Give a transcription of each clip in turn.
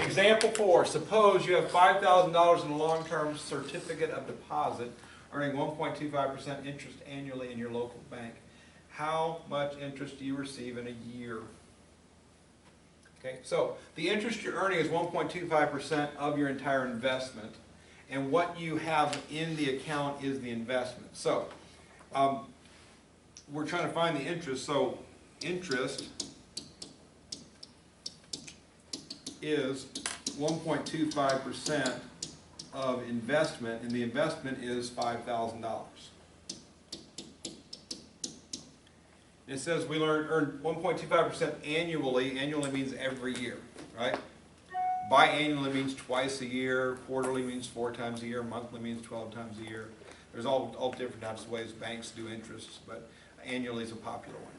example 4, suppose you have $5,000 in a long-term certificate of deposit earning 1.25% interest annually in your local bank. How much interest do you receive in a year? Okay, so the interest you're earning is 1.25% of your entire investment, and what you have in the account is the investment. So we're trying to find the interest, so interest is 1.25% of investment, and the investment is $5,000. It says we earn 1.25% annually. Annually means every year, right? Biannually means twice a year. Quarterly means 4 times a year. Monthly means 12 times a year. There's all different types of ways banks do interest, but annually is a popular one.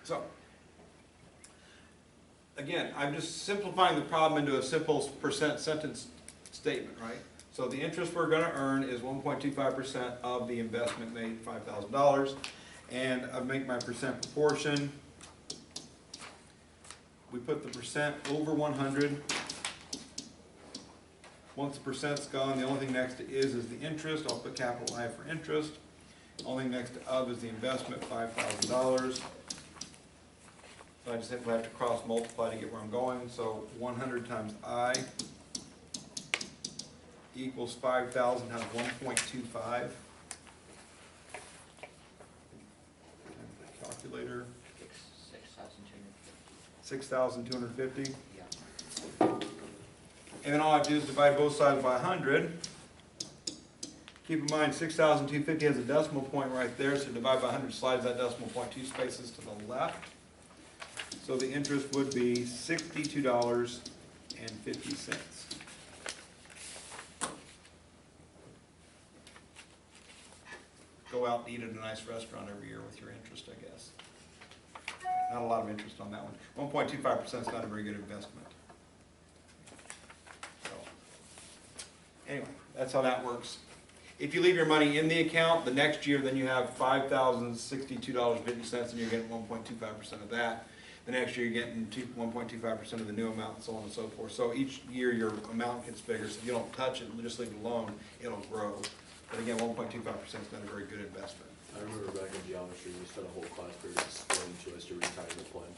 So, again, I'm just simplifying the problem into a simple percent sentence statement, right? So the interest we're going to earn is 1.25% of the investment made, $5,000. And I make my percent proportion. We put the percent over 100. Once the percent's gone, the only thing next to is the interest. I'll put capital I for interest. Only next to of is the investment, $5,000. So I just simply have to cross multiply to get where I'm going. So 100 times I equals 5,000 times 1.25. Calculator. 6,250. Yeah. And then all I have to do is divide both sides by 100. Keep in mind 6,250 has a decimal point right there, so divide by 100 slides that decimal point 2 spaces to the left. So the interest would be $62.50. Go out and eat at a nice restaurant every year with your interest, I guess. Not a lot of interest on that one. 1.25% is not a very good investment. So, anyway, that's how that works. If you leave your money in the account, the next year then you have $5,062.50 and you're getting 1.25% of that. The next year you're getting 1.25% of the new amount and so on and so forth. So each year your amount gets bigger. So if you don't touch it and just leave it alone, it'll grow. But again, 1.25% is not a very good investment. I remember back in geometry, we spent a whole class period explaining to us your retirement plan.